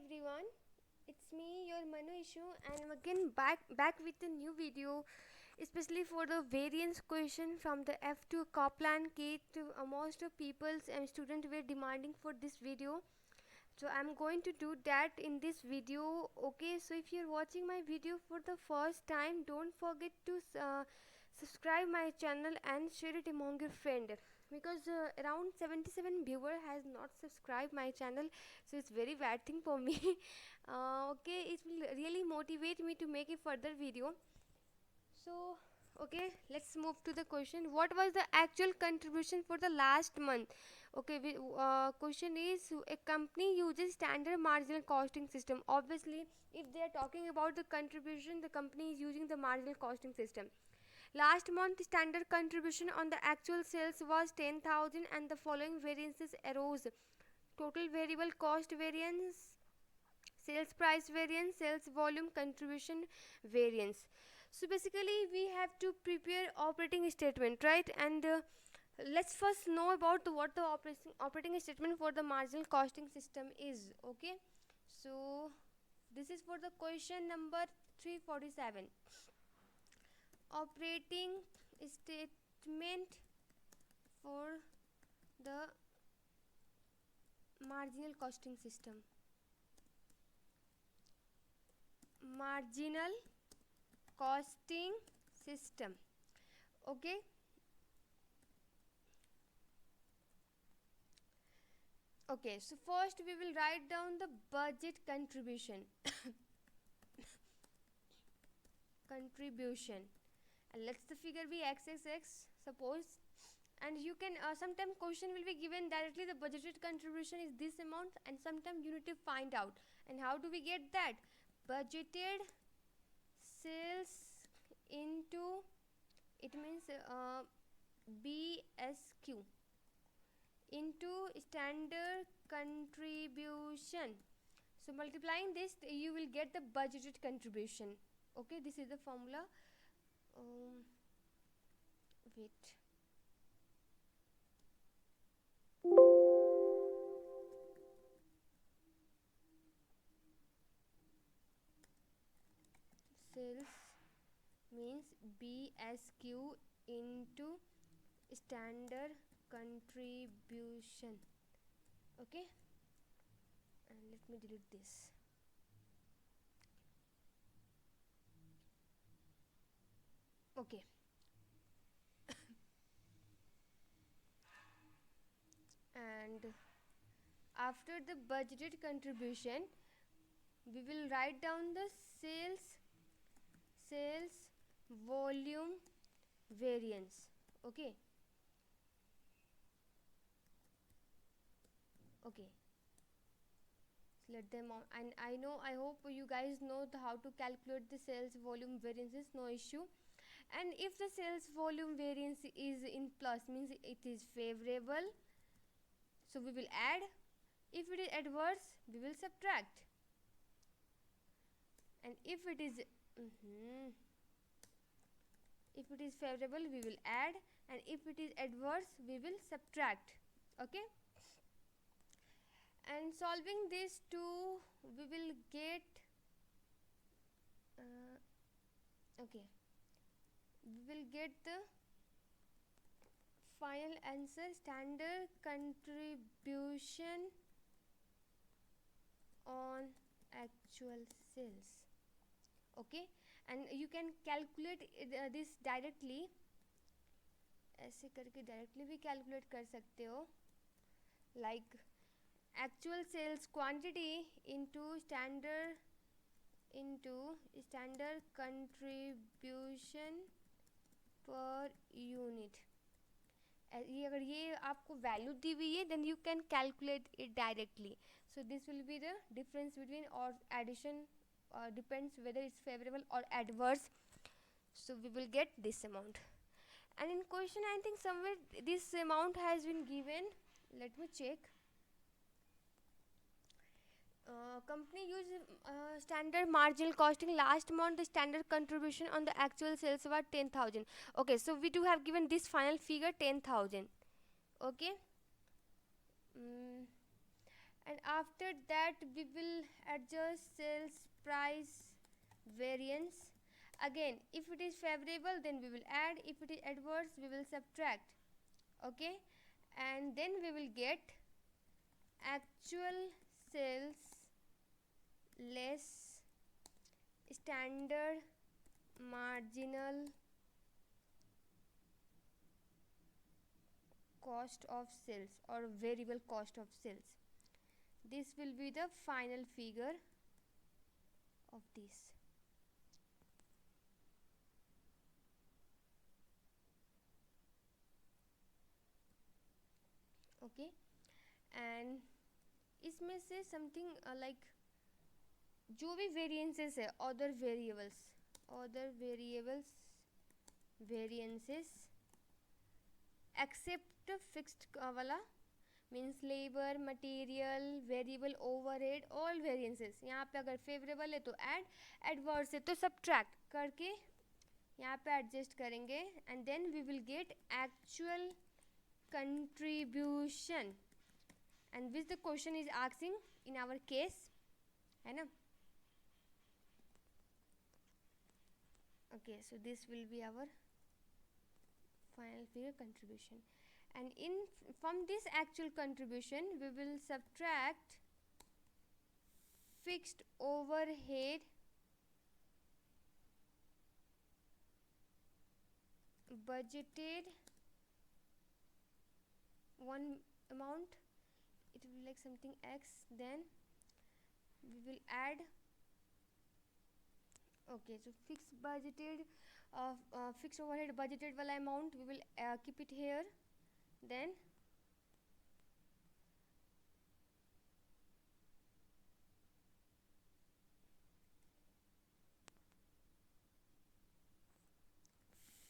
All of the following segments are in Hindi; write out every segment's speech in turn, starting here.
everyone, it's me, your Manu Ishu, and I'm again back with a new video, especially for the variance question from the F2 Kaplan Kate. Most of people and students were demanding for this video, so I'm going to do that in this video. Okay, so if you're watching my video for the first time, don't forget to subscribe my channel and share it among your friend, because around 77 viewer has not subscribed my channel, so it's very bad thing for me. Okay, it will really motivate me to make a further video. So okay, let's move to the question. What was the actual contribution for the last month? Okay, question is, a company uses standard marginal costing system. Obviously, if they are talking about the contribution, the company is using the marginal costing system. Last month standard contribution on the actual sales was 10,000, and the following variances arose: total variable cost variance, sales price variance, sales volume contribution variance. So basically we have to prepare operating statement, right? And let's first know about what the operating statement for the marginal costing system is. Okay, so this is for the question number 347. Operating statement for the marginal costing system. Marginal costing system. Okay, okay, so first we will write down the budget contribution. Contribution, and let's the figure be xxx, suppose. And you can sometime question will be given directly the budgeted contribution is this amount, and sometime you need to find out. And how do we get that? Budgeted sales into, it means BSQ, into standard contribution. So multiplying this, you will get the budgeted contribution. Okay, this is the formula. Wait, sales means BSQ into standard contribution. Okay, and let me delete this. Okay, and after the budgeted contribution, we will write down the sales volume variance. Okay, okay, so let them on. And I hope you guys know how to calculate the sales volume variances, no issue. And if the sales volume variance is in plus, means it is favorable, so we will add. If it is adverse, we will subtract. And if it is if it is favorable, we will add, and if it is adverse, we will subtract. Okay, and solving this two, we will get okay, we will get the final answer: standard contribution on actual sales. Okay, and you can calculate this directly. ऐसे करके डायरेक्टली भी कैलकुलेट कर सकते हो, like actual sales quantity into standard contribution per unit. ये अगर ये आपको वैल्यू दी हुई है, then you can calculate it directly. So this will be the difference between, or addition, depends whether it's favorable or adverse. So we will get this amount. And in question, I think somewhere this amount has been given. Let me check. Company use standard marginal costing. Last month the standard contribution on the actual sales were 10,000. Okay, so we do have given this final figure 10,000. Okay, and after that we will adjust sales price variance. Again, if it is favorable then we will add, if it is adverse we will subtract. Okay, and then we will get actual sales less standard marginal cost of sales or variable cost of sales. This will be the final figure of this. Okay, and इसमें से समथिंग लाइक जो भी वेरिएंसेस है other variables variances except fixed वाला means labour material variable overhead all variances. यहाँ पे अगर फेवरेबल है तो ऐड, एडवर्स है तो सब्ट्रैक्ट करके यहाँ पे एडजस्ट करेंगे and then we will get actual contribution and which the question is asking in our case, है ना. Okay, so this will be our final figure contribution, and in from this actual contribution we will subtract fixed overhead budgeted one amount, it will be like something x, then we will add. Okay, so fixed budgeted fixed overhead budgeted wala amount we will keep it here, then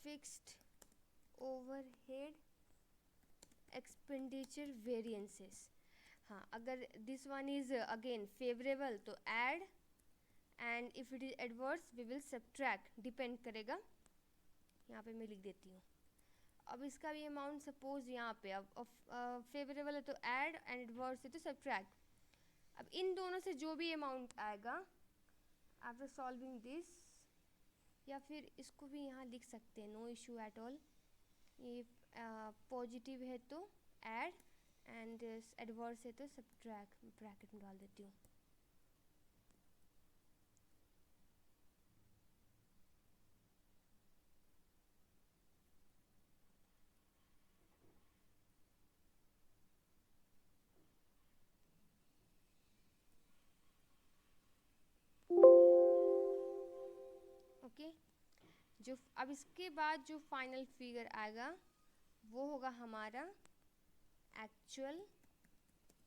fixed overhead expenditure variances. हाँ, अगर this one is again favourable तो add, and if it is adverse we will subtract, depend करेगा. यहाँ पे मैं लिख देती हूँ. अब इसका भी अमाउंट सपोज यहाँ पे अब फेवरेबल है तो ऐड एंड एडवर्स है तो सब्ट्रैक्ट. अब इन दोनों से जो भी अमाउंट आएगा आफ्टर सॉल्विंग दिस, या फिर इसको भी यहाँ लिख सकते हैं, नो इशू एट ऑल. ये पॉजिटिव है तो ऐड एंड एडवर्स है तो सब्ट्रैक्ट, ब्रैकेट में डाल देती हूँ. ओके, जो अब इसके बाद जो फाइनल फिगर आएगा वो होगा हमारा actual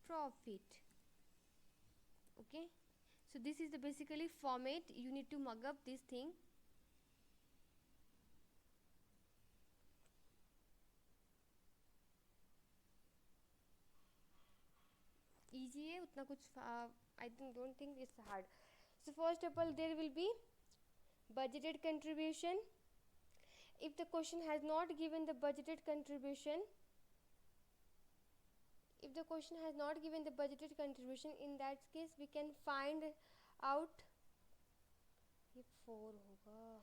profit. Okay, so this is the basically format you need to mug up this thing. Easy है उतना कुछ, I don't think it's hard. So first of all there will be budgeted contribution. If the question has not given the budgeted contribution, if the question has not given the budgeted contribution, in that case we can find out, ये 4 होगा,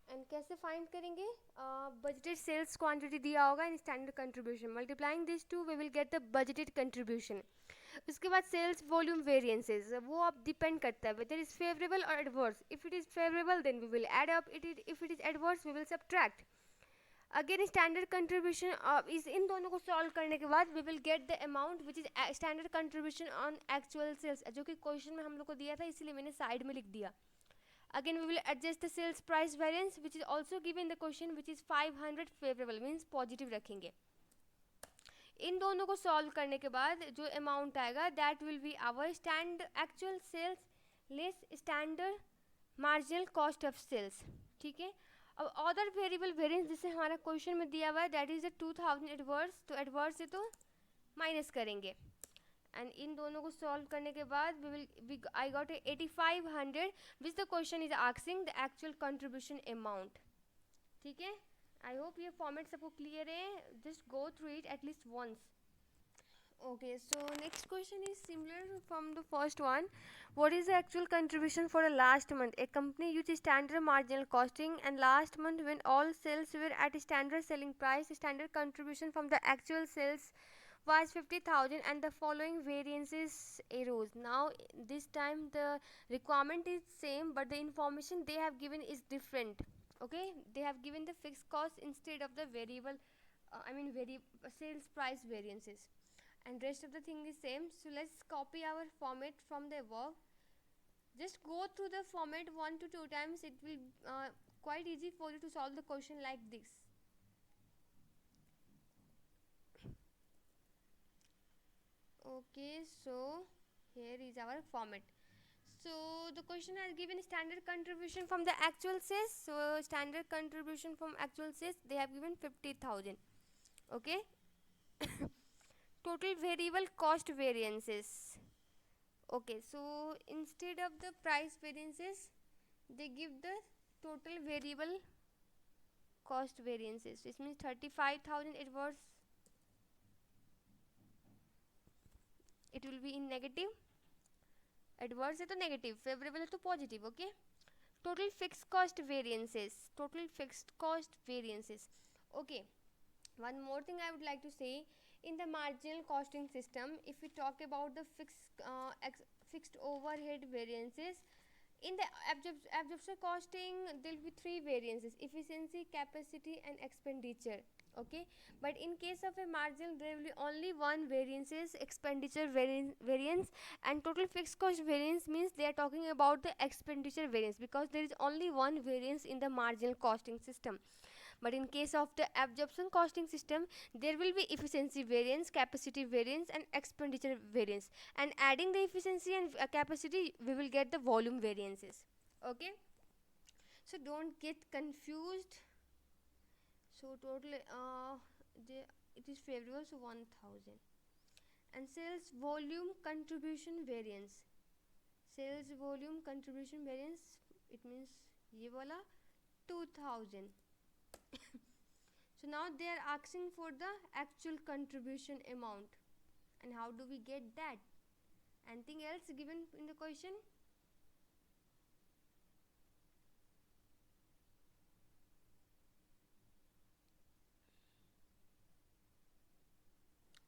एंड कैसे फाइंड करेंगे. बजटेड सेल्स क्वांटिटी दिया होगा in standard contribution, multiplying this two we will get the budgeted contribution. उसके बाद सेल्स वॉल्यूम वेरिएंसेस, वो अब डिपेंड करता है वेदर इज फेवरेबल और adverse. If it is favourable then we will add up, if it is adverse we will subtract. Again standard contribution, इस इन दोनों को सॉल्व करने के बाद we will get the amount which is standard contribution on actual sales, जो कि क्वेश्चन में हम लोग को दिया था, इसीलिए मैंने साइड में लिख दिया. Again we will adjust the sales price variance which is also given in the question, which is 500 favorable means positive रखेंगे. इन दोनों को सॉल्व करने के बाद जो अमाउंट आएगा that will be our stand actual sales less standard marginal cost of sales. ठीक है, अब अदर वेरिएबल वेरिएंस जिसे हमारा क्वेश्चन में दिया हुआ है दैट इज द 2000 एडवर्स, तो एडवर्स है तो माइनस करेंगे. एंड इन दोनों को सॉल्व करने के बाद I got 8500 which the question is asking the actual contribution amount. ठीक है, आई होप ये फॉर्मेट सबको क्लियर है. Just go through it at least once. Okay, so next question is similar from the first one. What is the actual contribution for the last month? A company uses standard marginal costing, and last month, when all sales were at a standard selling price, standard contribution from the actual sales was 50,000, and the following variances arose. Now, this time the requirement is same, but the information they have given is different. Okay, they have given the fixed cost instead of the variable, sales price variances, and rest of the thing is same. So let's copy our format from the above. Just go through the format 1 to 2 times. It will quite easy for you to solve the question like this. Okay, so here is our format. So the question has given standard contribution from the actual sales. So standard contribution from actual sales, they have given 50,000. Okay. Total variable cost variances. Okay, so instead of the price variances, they give the total variable cost variances. This means 35,000. It will be in negative. Adverse है तो negative, favorable है तो positive. Okay. Total fixed cost variances. Total fixed cost variances. Okay. One more thing I would like to say, in the marginal costing system, if we talk about the fixed overhead variances, in the absorption costing there will be three variances: efficiency, capacity, and expenditure. Okay, but in case of a marginal, there will be only one variances, expenditure variance. And total fixed cost variance means they are talking about the expenditure variance, because there is only one variance in the marginal costing system. But in case of the absorption costing system, there will be efficiency variance, capacity variance, and expenditure variance. And adding the efficiency and capacity, we will get the volume variances. Okay, so don't get confused. So total it is favorable, so 1000. And sales volume contribution variance. Sales volume contribution variance, it means ये वाला 2000. So now they are asking for the actual contribution amount. And how do we get that? Anything else given in the question?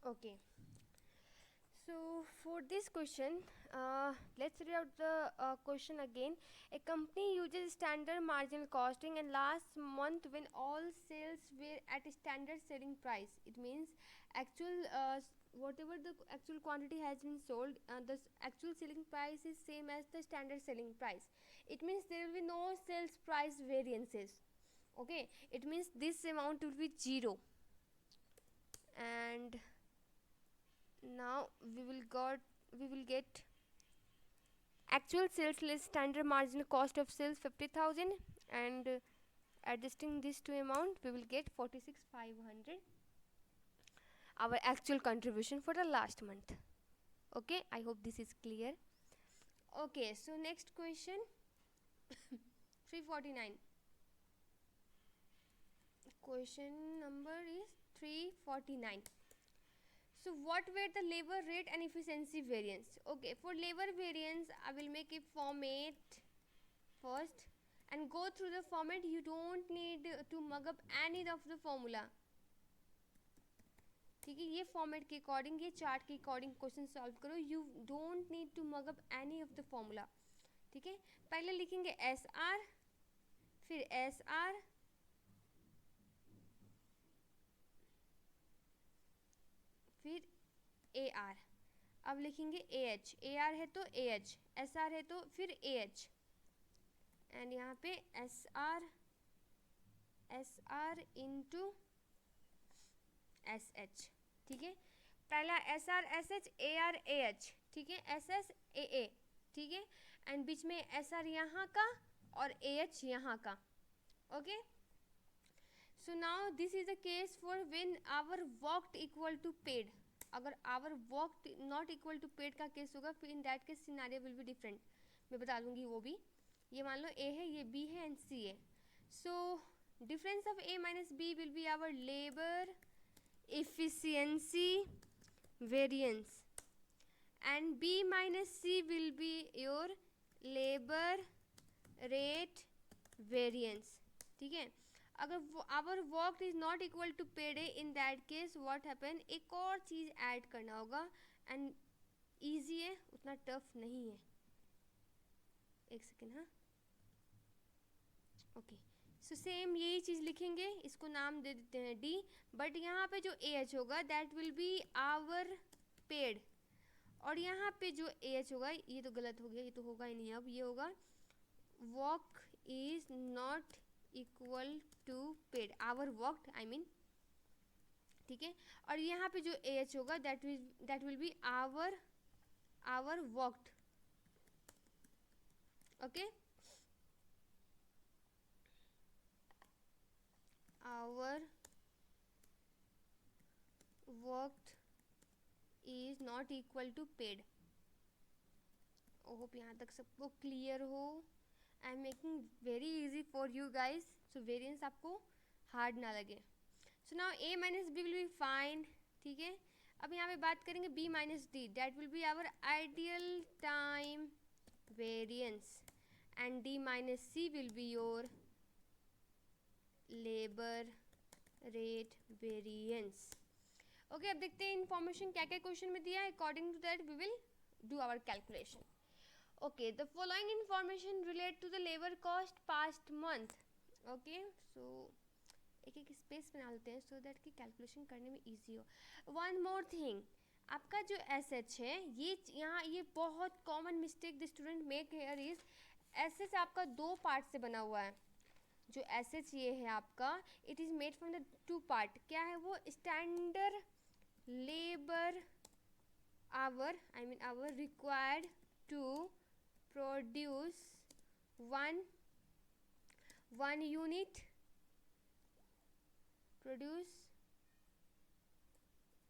Okay. So for this question, let's read out the question again. A company uses standard marginal costing, and last month, when all sales were at a standard selling price, it means actual whatever the actual quantity has been sold, the actual selling price is same as the standard selling price. It means there will be no sales price variances. Okay, it means this amount will be 0. And now we will get actual sales less standard marginal cost of sales 50,000, and adjusting this to amount, we will get 46,500, our actual contribution for the last month. Okay, I hope this is clear. Okay, so next question 349. Question number is 349. So what were the labor rate and efficiency variance? Okay, for labor variance, I will make a format first and go through the format. You don't need to mug up any of the formula. ठीक है, ये फॉर्मेट के अकॉर्डिंग, ये चार्ट के अकॉर्डिंग क्वेश्चन सॉल्व करो. You don't need to mug up any of the formula. ठीक है, पहले लिखेंगे एस आर, फिर एस आर, फिर ए आर. अब लिखेंगे ए एच. ए आर है तो ए एच, एस आर है तो फिर ए एच, एंड यहाँ पे S R into S H. ठीक है, पहला S R S H, A R A H. ठीक है, एस एस ए ए. ठीक है, एंड बीच में एस आर यहाँ का और ए एच यहाँ का. Okay, so now this is the case for when hour worked equal to paid. अगर hour worked not equal to paid का केस होगा, फिर in that case scenario will be different. मैं बता दूंगी वो भी. ये मान लो ए है, ये बी है, एंड सी है. So difference of A minus B will be our labour efficiency variance, and B minus C will be your labor rate variance. ठीक है, अगर our work is not equal to paid है, in that case what happen, एक और चीज़ ऐड करना होगा, and easy है, उतना टफ नहीं है. एक सेकेंड. हाँ, ओके. सो सेम यही चीज़ लिखेंगे, इसको नाम दे देते हैं डी, बट यहाँ पे जो ए एच होगा that will be hour paid, और यहाँ पे जो ए एच होगा, ये तो गलत हो गया, ये तो होगा ही नहीं, अब ये होगा work is not equal to paid, hour worked I mean. ठीक है, और यहाँ पे जो ए एच होगा that will be hour worked. Okay, our worked is not equal to paid. Hope यहाँ तक सबको क्लियर हो. I am making very easy for you guys, so variance आपको हार्ड ना लगे. So now A minus B will be fine. ठीक है, अब यहाँ पे बात करेंगे B minus D, that will be our ideal time variance, and D minus C will be your labour rate variance. Okay, अब देखते हैं इन्फॉर्मेशन क्या क्या क्वेश्चन में दिया है. According to that we will do our calculation. Okay, the following information relate to the labour cost past month. Okay, so एक एक स्पेस बना लेते हैं सो दैट कि कैलकुलेशन करने में ईजी हो. वन मोर थिंग, आपका जो एस एच है, ये यहाँ ये बहुत common mistake the student make here is, S H आपका दो पार्ट से बना हुआ है. जो एस एच ये है आपका, it is made from the two part. क्या है वो? Standard labour hour, I mean hour required to produce one unit, produce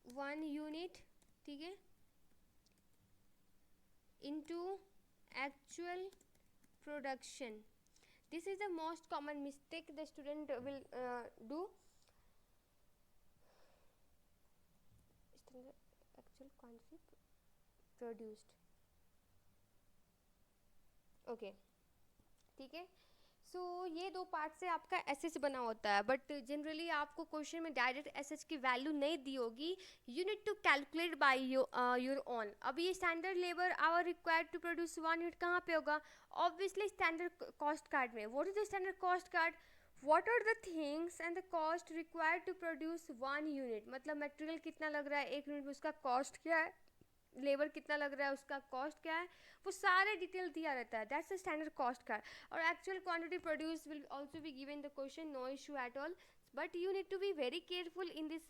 one unit. ठीक है, into actual production. This is the most common mistake the student will do. Actual quantity produced. Okay, ठीक है. सो ये दो पार्ट से आपका एस एच बना होता है, बट जनरली आपको क्वेश्चन में डायरेक्ट एस एच की वैल्यू नहीं दी होगी. You need to calculate by your own. अब ये standard labour hour required to produce one unit कहाँ पे होगा? ऑब्वियसली स्टैंडर्ड कॉस्ट कार्ड में. What is the standard cost card? What are the things and the cost required to produce one unit. मतलब मटेरियल कितना लग रहा है एक यूनिट में, उसका कॉस्ट क्या है, लेबर कितना लग रहा है उसका कॉस्ट क्या है, वो सारे डिटेल दिया रहता है. That's the standard cost card. और actual quantity produce will also be given the question, no issue at all, but you need to be very careful in this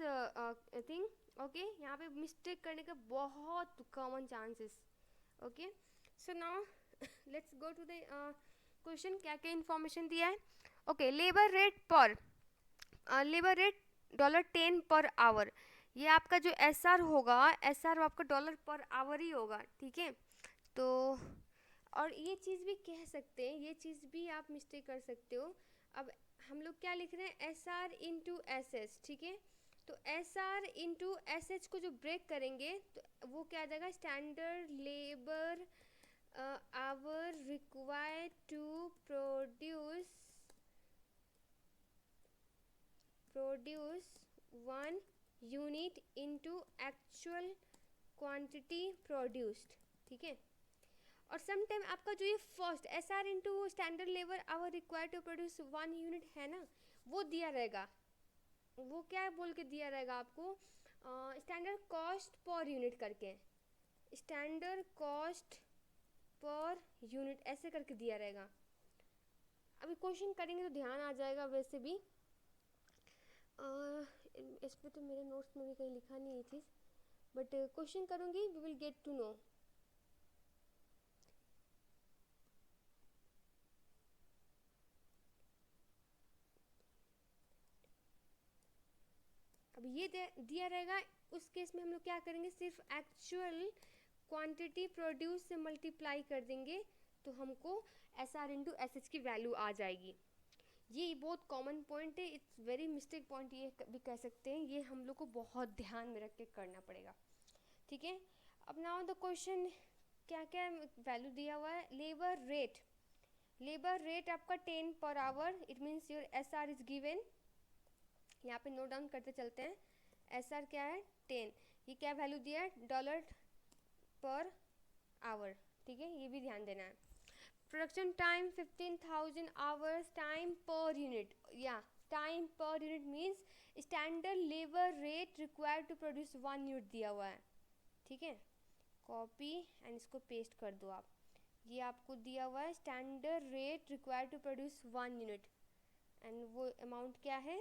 thing. Okay, यहाँ पे मिस्टेक करने का बहुत common chances. Okay, so now let's go to the question. क्या क्या इन्फॉर्मेशन दिया है? Okay, labour rate $10 per hour. ये आपका जो एस आर होगा, एस आर आपका डॉलर पर आवर ही होगा. ठीक है, तो और ये चीज़ भी कह सकते हैं, ये चीज़ भी आप मिस्टेक कर सकते हो. अब हम लोग क्या लिख रहे हैं? S R into S H. ठीक है, तो S R into S H को जो ब्रेक करेंगे तो वो क्या आ जाएगा? Standard labour hour required to produce one unit into actual quantity produced. ठीक है, और सम टाइम आपका जो ये first S R into standard labour hour required to produce one unit है ना, वो दिया रहेगा. वो क्या बोल के दिया रहेगा आपको? स्टैंडर्ड कॉस्ट पर यूनिट करके, स्टैंडर्ड कॉस्ट पर यूनिट ऐसे करके दिया रहेगा. अभी क्वेश्चन करेंगे तो ध्यान आ जाएगा. वैसे भी इस पर तो मेरे नोट्स में भी कहीं लिखा नहीं ये चीज़, बट क्वेश्चन करूँगी, we will get to know. अब ये दिया रहेगा, उस केस में हम लोग क्या करेंगे? सिर्फ एक्चुअल क्वांटिटी प्रोड्यूस से मल्टीप्लाई कर देंगे तो हमको S R into S H की वैल्यू आ जाएगी. ये बहुत कॉमन पॉइंट है, इट्स वेरी मिस्टेक पॉइंट ये भी कह सकते हैं. ये हम लोग को बहुत ध्यान में रख के करना पड़ेगा. ठीक है। अब नाउ द क्वेश्चन, क्या क्या वैल्यू दिया हुआ है। लेबर रेट आपका 10 per hour, it means your S R is given. यहाँ पे नोट डाउन करते चलते हैं। एस आर क्या है 10, ये क्या वैल्यू दिया है डॉलर पर आवर, ठीक है, ये भी ध्यान देना है। Production time 15,000 hours, time per unit, या time per unit means standard labour rate required to produce 1 unit दिया हुआ है, ठीक है। कॉपी एंड इसको पेस्ट कर दो आप। ये आपको दिया हुआ है standard rate required to produce 1 unit, and वो अमाउंट क्या है,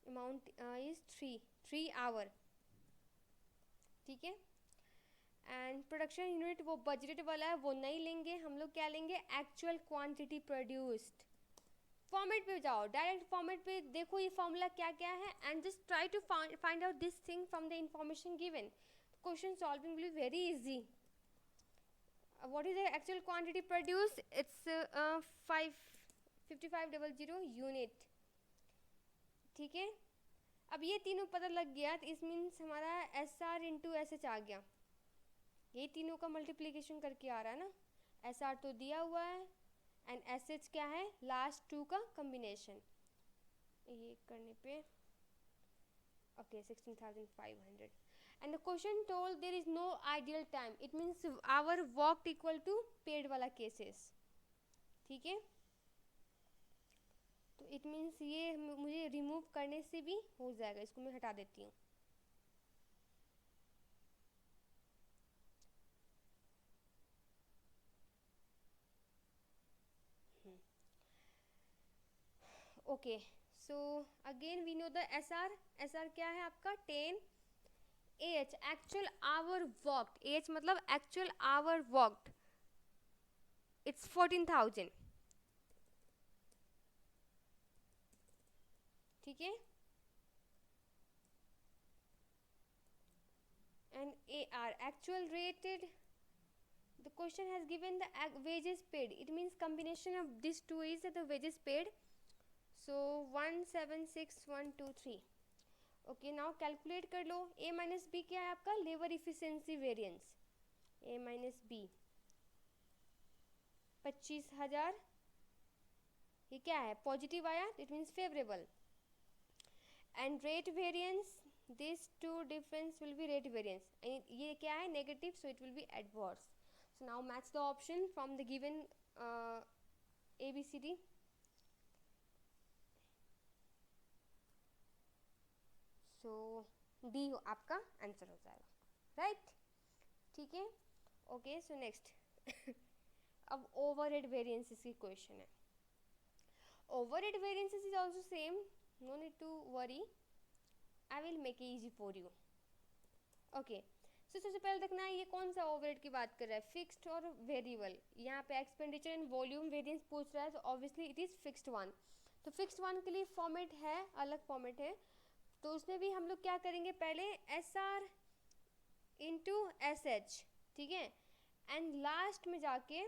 अमाउंट इज 3 आवर, ठीक है। एंड प्रोडक्शन यूनिट वो बजटेड वाला है, वो नहीं लेंगे हम लोग, क्या लेंगे एक्चुअल क्वांटिटी प्रोड्यूस्ड। फॉर्मेट पे जाओ, डायरेक्ट फॉर्मेट पे देखो ये फॉर्मूला क्या क्या है, and just try to find out this thing from the information given. Question solving will be very easy. What is the actual quantity produce, it's 5500 unit, ठीक है। अब ये तीनों पता लग गया तो इस मीन्स हमारा S R into S H आ गया, ये तीनों का मल्टीप्लिकेशन करके आ रहा है ना। एस आर तो दिया हुआ है एंड एस एच क्या है लास्ट टू का कम्बिनेशन, ये करने पे okay 16,500। And the question told there is no ideal time, it means hour work equal to paid वाला केसेस, ठीक है। तो इट मीन्स ये मुझे रिमूव करने से भी हो जाएगा, इसको मैं हटा देती हूँ। Okay, so again we know the S R क्या है आपका 10, H actual hour worked, H मतलब एक्चुअल आवर वर्कड, इट्स 14,000, ठीक है। And A R actual rated, the question has given the wages paid, it means combination of these two is the wages paid, so 176123। Okay now calculate कर लो। ए माइनस बी क्या है आपका labour efficiency variance, A minus B 25,000, ये क्या है पॉजिटिव आया, it means favourable. And rate variance, this two difference will be rate variance, ये क्या है negative, so it will be adverse. So now match the option from the given A, B, C, D. So D आपका आंसर हो जाएगा, राइट, ठीक है। ओके सो नेक्स्ट अब ओवरहेड वेरिएंसेस की क्वेश्चन है। Overhead variances is also same, no need to worry, I will make it easy for you. Okay तो सबसे पहले देखना है ये कौन सा ओवरहेड की बात कर रहा है, फिक्स्ड और वेरिएबल। यहाँ पे एक्सपेंडिचर एंड वॉल्यूम वेरिएंस पूछ रहा है, तो obviously it is fixed one. तो फिक्स्ड वन के लिए फॉर्मेट है, अलग फॉर्मेट है, तो उसमें भी हम लोग क्या करेंगे पहले S R into S H, ठीक है, एंड लास्ट में जाके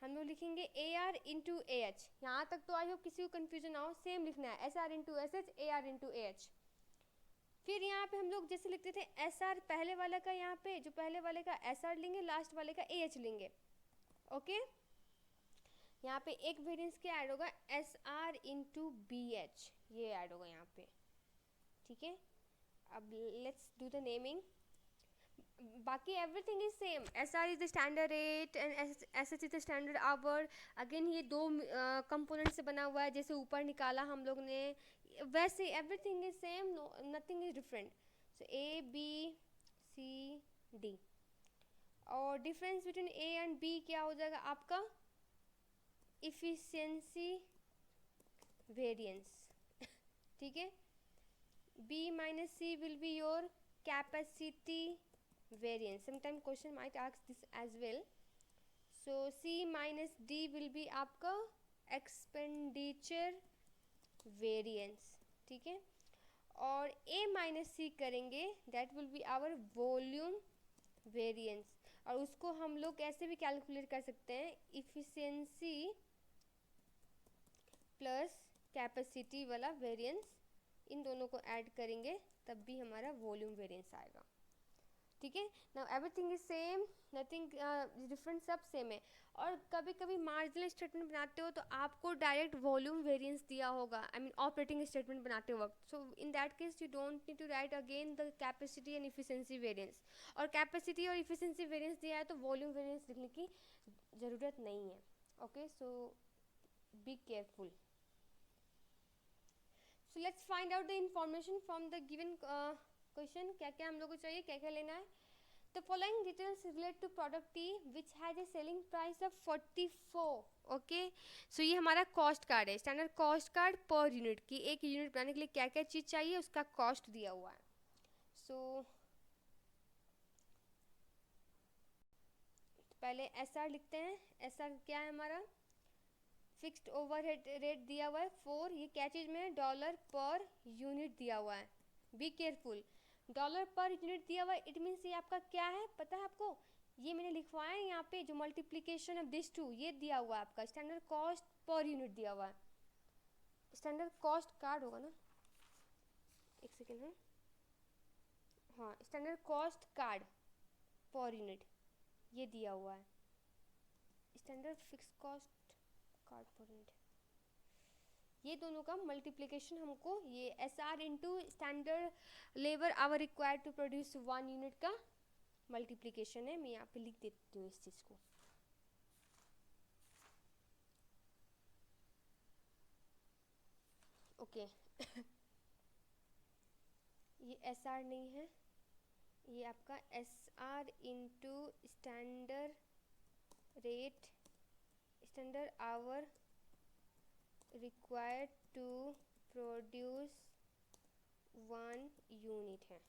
हम लोग लिखेंगे ए आर इंटू ए एच। यहाँ तक तो आई होप किसी को कन्फ्यूजन ना हो, सेम लिखना है S R into S H, A R into A H. फिर यहाँ पे हम लोग जैसे लिखते थे एस आर पहले वाले का, यहाँ पे जो पहले वाले का एस आर लेंगे, लास्ट वाले का ए एच लेंगे, ओके। यहाँ पे एक वेरिएंस क्या ऐड होगा S R into B H, ये ऐड होगा यहाँ पे, ठीक है। अब लेट्स डू द नेमिंग, बाकी everything is same, S R is the standard rate and S H is the standard hour. Again ये दो कंपोनेंट से बना हुआ है, जैसे ऊपर निकाला हम लोग ने, वैसे everything is same, nothing is different. So A B C D, और difference between A and B क्या हो जाएगा आपका इफिशिएंसी वेरिएंस, ठीक है। B minus C will be your capacity variance, sometime question might ask this as well, so C minus D will be आपका expenditure variance, ठीक है। और A minus C करेंगे that will be our volume variance, और उसको हम लोग ऐसे भी कैलकुलेट कर सकते हैं efficiency प्लस कैपेसिटी वाला वेरिएंस इन दोनों को ऐड करेंगे तब भी हमारा वॉल्यूम वेरिएंस आएगा। ठीक है, now everything is same, nothing different, सब सेम है। और कभी कभी मार्जिनल स्टेटमेंट बनाते हो तो आपको डायरेक्ट वॉल्यूम वेरिएंस दिया होगा, आई मीन ऑपरेटिंग स्टेटमेंट बनाते वक्त। So in that case you don't need to write again the capacity and efficiency variance, और कैपेसिटी और इफिशिएंसी वेरिएंस दिया है तो वॉल्यूम वेरिएंस लिखने की ज़रूरत नहीं है। Okay, so be careful. So let's find out the information from the given question. क्या क्या हम लोग को चाहिए, क्या क्या लेना है। The following details relate to product T which has a selling price of 44. Okay, सो ये हमारा कॉस्ट कार्ड है, standard cost card per unit की। एक यूनिट बनाने के लिए क्या क्या चीज़ चाहिए उसका कॉस्ट दिया हुआ है। सो पहले SR लिखते हैं। SR क्या है हमारा, फिक्स्ड ओवरहेड रेट दिया हुआ है 4, ये क्या चीज़ में है, डॉलर पर यूनिट दिया हुआ है। Be careful, dollar per unit दिया हुआ है, इट मीन्स ये आपका क्या है पता है आपको, ये मैंने लिखवाया है यहाँ पे जो मल्टीप्लिकेशन ऑफ दिस टू, ये दिया हुआ है आपका स्टैंडर्ड कॉस्ट पर यूनिट दिया हुआ है। स्टैंडर्ड कॉस्ट कार्ड होगा ना, एक सेकेंड है, हाँ standard cost card per unit ये दिया हुआ है, standard fix cost card per unit, ये दोनों का मल्टीप्लिकेशन हमको, ये SR into standard labour hour required to produce 1 unit का मल्टीप्लिकेशन है। मैं यहाँ पे लिख देती हूँ इस चीज़ को। ओके ये SR नहीं है, ये आपका SR into standard rate, standard hour required to produce 1 unit है।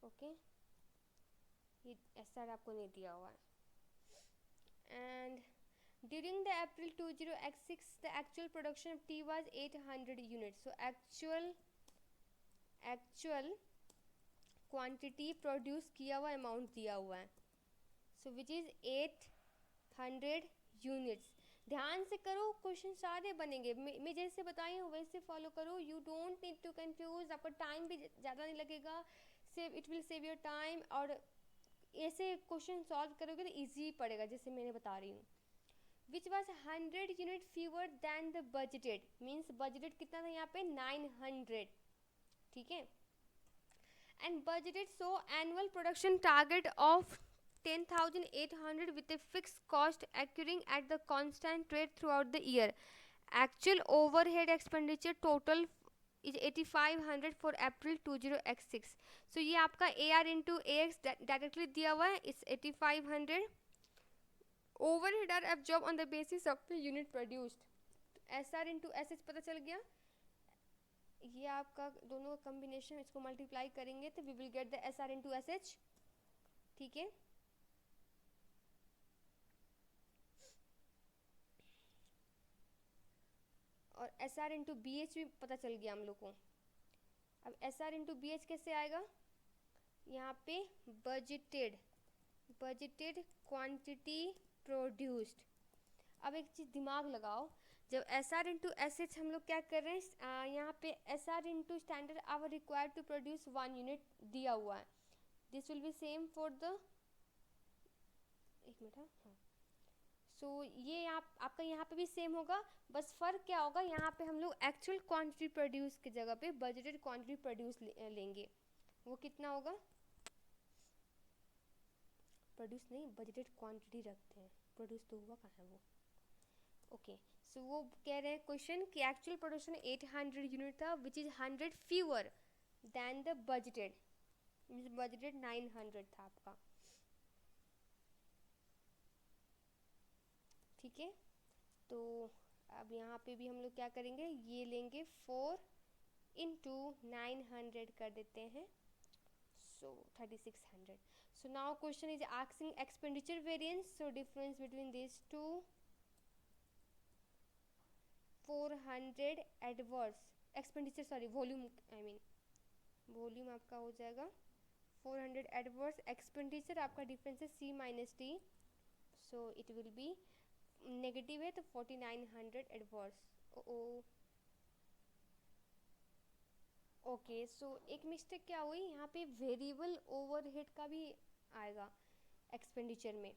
ओके, ये SR आपको नहीं दिया हुआ है। And during the April 20x6 the actual production of T was 800 unit. So actual quantity produce किया हुआ अमाउंट दिया हुआ है, सो विच इज़ 800 यूनिट्स। ध्यान से करो, क्वेश्चन सारे बनेंगे, मैं जैसे बताई हूँ वैसे फॉलो करो, you don't need to confuse, आपका टाइम भी ज़्यादा नहीं लगेगा, save it will save your time. और ऐसे क्वेश्चन सॉल्व करोगे तो ईजी पड़ेगा, जैसे मैंने बता रही हूँ। Which was 100 unit fewer than the budgeted, means budgeted कितना था यहाँ पे 900, ठीक है। And budgeted so annual production target of 10,800 with a fixed cost occurring at the constant rate throughout the year. Actual overhead expenditure total is 8,500 for April 20x6. So ये आपका AR into AX डायरेक्टली दिया हुआ है, इस 8,500 overhead are absorbed on the basis of the unit produced. SR into SH पता चल गया, ये आपका दोनों का कम्बिनेशन, इसको मल्टीप्लाई करेंगे तो we will get the SR into SH, ठीक है। और SR इंटू BH भी पता चल गया हम लोग को। अब SR इंटू BH कैसे आएगा, यहाँ पे बजटेड क्वांटिटी प्रोड्यूस्ड। अब एक चीज़ दिमाग लगाओ, जब SR इंटू SH हम लोग क्या कर रहे हैं, यहाँ पे SR into standard hour required to produce 1 unit दिया हुआ है, this will be same for the, एक मिनट, हाँ सो ये आपका यहाँ पे भी सेम होगा, बस फ़र्क क्या होगा, यहाँ पे हम लोग एक्चुअल क्वांटिटी प्रोड्यूस की जगह पे बजटेड क्वांटिटी प्रोड्यूस लेंगे। वो कितना होगा, प्रोड्यूस नहीं बजटेड क्वांटिटी रखते हैं, प्रोड्यूस तो हुआ कहाँ है वो। ओके, सो वो कह रहे हैं क्वेश्चन कि एक्चुअल प्रोडक्शन 800 यूनिट था which is 100 fewer than the budgeted, means budgeted 900 था आपका, ठीक है। तो अब यहाँ पे भी हम लोग क्या करेंगे, ये लेंगे 4 इंटू 900 कर देते हैं, so 3600। So now question is asking expenditure variance, so difference between this two 400 adverse expenditure, sorry volume, I mean volume आपका हो जाएगा 400 एडवर्स एक्सपेंडिचर, आपका डिफरेंस है C minus D, so it will be negative है तो 4900 एडवर्स। ओ ओके, सो एक मिस्टेक क्या हुई यहाँ पे, वेरिएबल ओवरहेड का भी आएगा एक्सपेंडिचर में।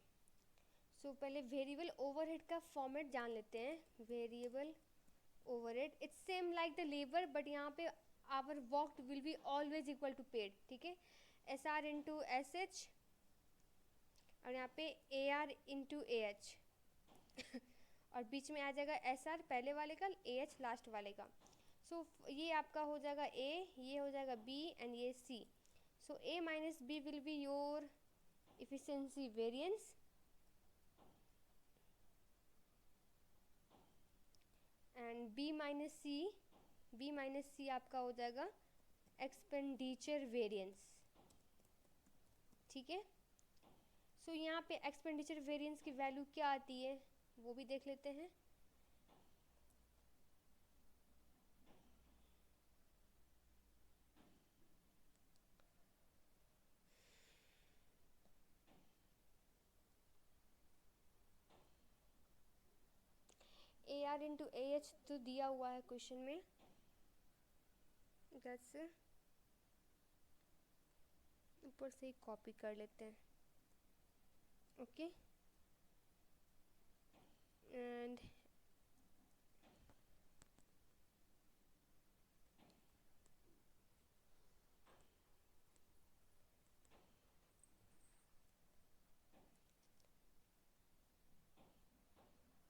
सो पहले वेरिएबल ओवरहेड का फॉर्मेट जान लेते हैं। Variable overhead it's same like the labour, but यहाँ पे hour work will be always equal to paid, ठीक है। S R into S H, और यहाँ पे A R into A H और बीच में आ जाएगा एस आर पहले वाले का, ए एच लास्ट वाले का। सो ये आपका हो जाएगा ए, ये हो जाएगा बी एंड ये C. So A minus B will be your efficiency variance, and B minus C आपका हो जाएगा एक्सपेंडिचर वेरिएंस, ठीक है। सो यहाँ पे एक्सपेंडिचर वेरिएंस की वैल्यू क्या आती है वो भी देख लेते हैं। ए आर इंटू ए एच तो दिया हुआ है क्वेश्चन में, दैट्स ऊपर से ही कॉपी कर लेते हैं, okay. And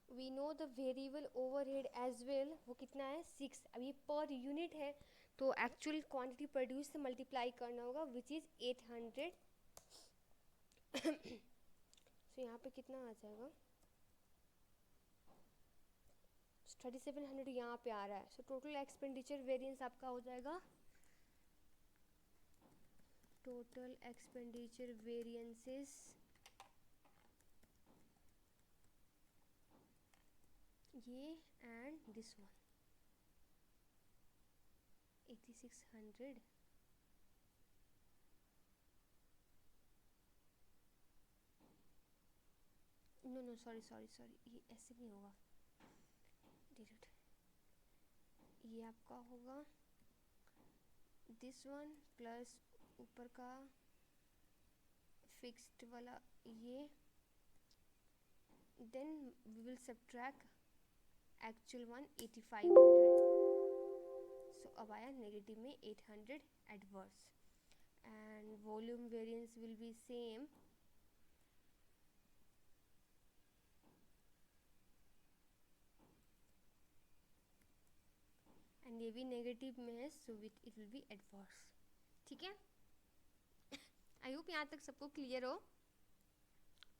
we know the variable overhead as well, वो कितना है 6। अब ये पर यूनिट है तो एक्चुअल क्वांटिटी प्रोड्यूस से मल्टीप्लाई करना होगा विच इज़ 800। सो यहाँ पे कितना आ जाएगा, 3700 यहाँ पे आ रहा है। सो टोटल एक्सपेंडिचर वेरिएंस आपका हो जाएगा, टोटल एक्सपेंडिचर वेरिएंसेस ये and this one 8600, no sorry, ये ऐसे नहीं होगा, डिलीट। ये आपका होगा दिस वन प्लस ऊपर का फिक्स्ड वाला ये, then we will subtract actual one 8500। So अब आया नेगेटिव में 800 adverse, and volume variance will be same, and ये भी नेगेटिव में है, so it will be adverse, ठीक है। आई होप यहाँ तक सबको क्लियर हो।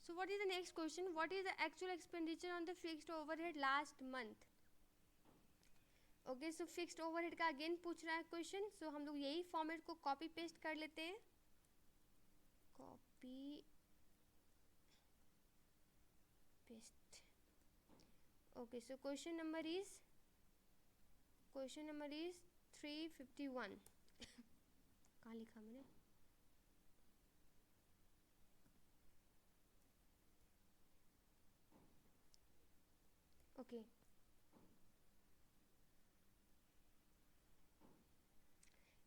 So what is the next question, what is the actual expenditure on the fixed overhead last month. Okay, so fixed overhead का अगेन पूछ रहा है क्वेश्चन। सो हम लोग यही फॉर्मेट को कॉपी पेस्ट कर लेते हैं, copy paste. Okay, so question number is 351। कहाँ लिखा मैंने, okay.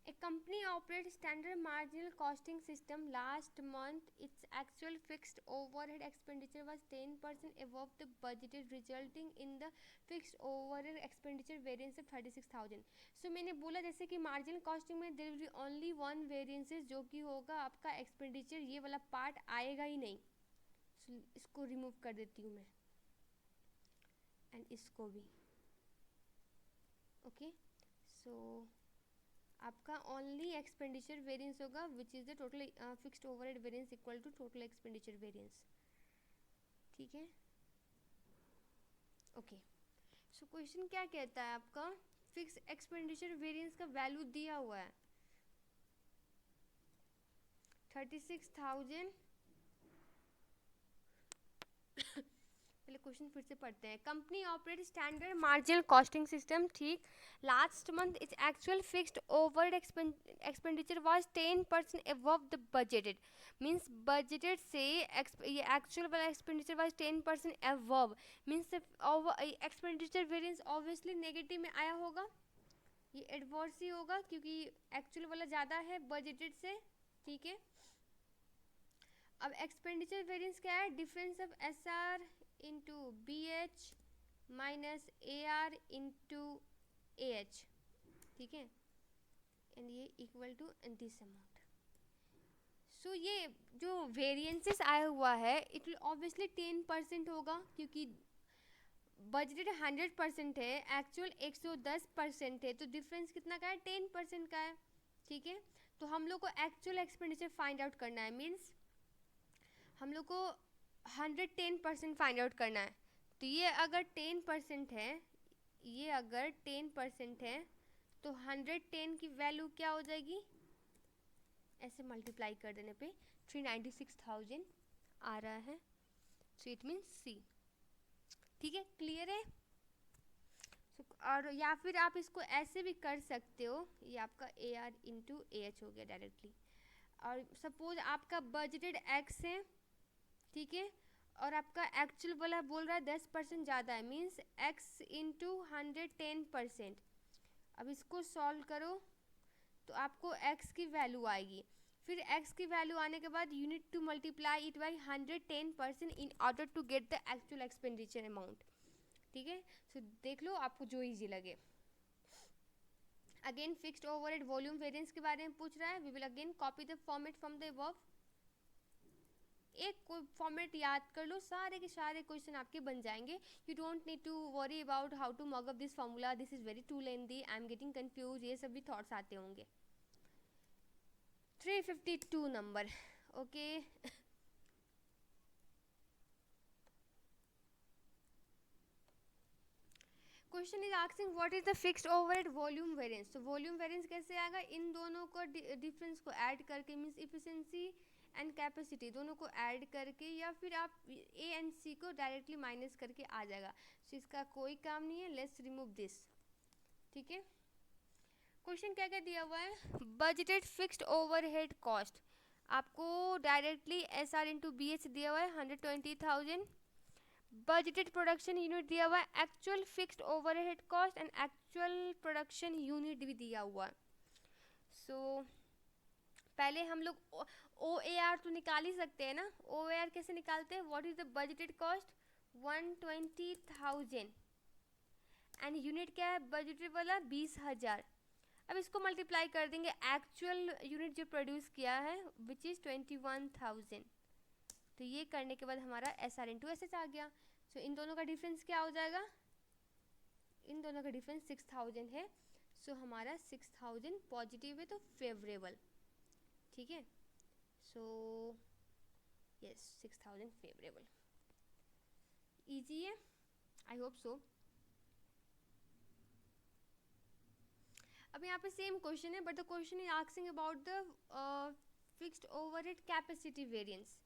A company operates standard marginal costing system. Last month, its actual fixed overhead expenditure was 10% above the budgeted, resulting in the fixed overhead expenditure variance of 36,000. So मैंने बोला जैसे कि marginal costing में there will be only one variances, जो कि होगा आपका expenditure, ये वाला part आएगा ही नहीं। so, इसको remove कर देती हूँ मैं, and इसको भी, okay. So आपका ओनली एक्सपेंडिचर वेरिएंस होगा which is the total fixed overhead variance equal to total expenditure variance, ठीक है, ओके। सो क्वेश्चन क्या कहता है आपका, फिक्स एक्सपेंडिचर वेरिएंस का वैल्यू दिया हुआ है 36,000। पहले क्वेश्चन फिर से पढ़ते हैं। Company operate standard marginal costing system, ठीक। Last month its actual fixed overhead expenditure was 10% above the budgeted, means budgeted से ये एक्चुअल वाला expenditure was 10% above, means expenditure variance obviously negative में आया होगा, ये एडवर्स ही होगा क्योंकि एक्चुअल वाला ज़्यादा है बजटेड से, ठीक है। अब एक्सपेंडिचर वेरिएंस क्या है, difference of S R into B H minus A R into A H, ठीक है, एंड ये equal to this amount. So ये जो वेरिएंसेस आया हुआ है इट विल ऑब्वियसली 10% होगा क्योंकि बजटेड 100% है, एक्चुअल 110% है, तो डिफरेंस कितना का है, 10% का है, ठीक है। तो हम लोग को एक्चुअल एक्सपेंडिचर फाइंड आउट करना है, मीन्स हम लोग को 110% फाइंड आउट करना है। तो ये अगर 10% है, ये अगर 10% है तो 110 की वैल्यू क्या हो जाएगी, ऐसे मल्टीप्लाई कर देने पे 396,000 आ रहा है, सो इट मीन्स सी, ठीक है, क्लियर है। और या फिर आप इसको ऐसे भी कर सकते हो, ये आपका ए आर इंटू ए एच हो गया डायरेक्टली। और सपोज आपका बजटेड एक्स है, ठीक है, और आपका एक्चुअल वाला बोल रहा है 10% ज़्यादा है, मीन्स एक्स इंटू 110%। अब इसको सॉल्व करो तो आपको एक्स की वैल्यू आएगी, फिर एक्स की वैल्यू आने के बाद you need to multiply it by 110% in order to get the actual expenditure amount, ठीक है। सो देख लो आपको जो इजी लगे। Again fixed overhead volume variance के बारे में पूछ रहा है, we will again copy the format from the above. एक फॉर्मेट याद कर लो, सारे के सारे क्वेश्चन आपके बन जाएंगे। You don't need to worry about how to mock up this formula, this is very too lengthy, I am getting confuse, ये सब भी थॉट्स आते होंगे। 352 number, okay. Question is asking what is the fixed overhead volume variance. तो वॉल्यूम वेरिएंस कैसे आएगा, इन दोनों को डिफरेंस को ऐड करके, मींस इफिशिएंसी एंड कैपेसिटी दोनों को ऐड करके, या फिर आप ए एंड सी को डायरेक्टली माइनस करके आ जाएगा। सो इसका कोई काम नहीं है, लेट्स रिमूव दिस, ठीक है। क्वेश्चन क्या क्या दिया हुआ है, बजटेड फिक्स्ड ओवरहेड कॉस्ट, आपको directly S R into B H दिया हुआ है 120,000। बजटेड प्रोडक्शन यूनिट दिया हुआ है, actual fixed overhead cost and actual production unit भी दिया हुआ है। सो पहले हम लोग ओ ए आर तो निकाल ही सकते हैं ना, ओ ए आर कैसे निकालते हैं, what is the budgeted cost 120,000 and unit क्या है बजटेड वाला 20,000। अब इसको मल्टीप्लाई कर देंगे एक्चुअल यूनिट जो प्रोड्यूस किया है विच इज़ 21,000। तो ये करने के बाद हमारा S R into S H आ गया। सो इन दोनों का डिफरेंस क्या हो जाएगा, इन दोनों का डिफरेंस 6,000 है। सो हमारा 6,000 पॉजिटिव है तो फेवरेबल, ठीक है। सो यस 6,000 फेवरेबल, इजी है, आई होप सो। अब यहाँ पे सेम क्वेश्चन है but the question is asking about the fixed overhead capacity variance.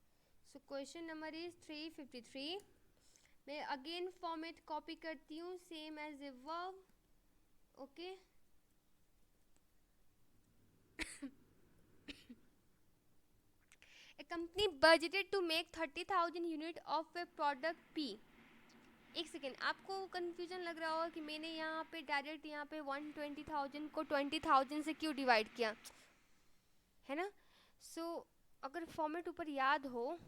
So question number is 353। मैं अगेन फॉर्मेट कॉपी करती हूँ same as above, okay. A company budgeted to make 30,000 unit of a product P। एक सेकेंड, आपको कंफ्यूजन लग रहा होगा कि मैंने यहाँ पे डायरेक्ट यहाँ पे 120,000 को 20,000 से क्यों डिवाइड किया, है ना। सो अगर फॉर्मेट ऊपर याद हो,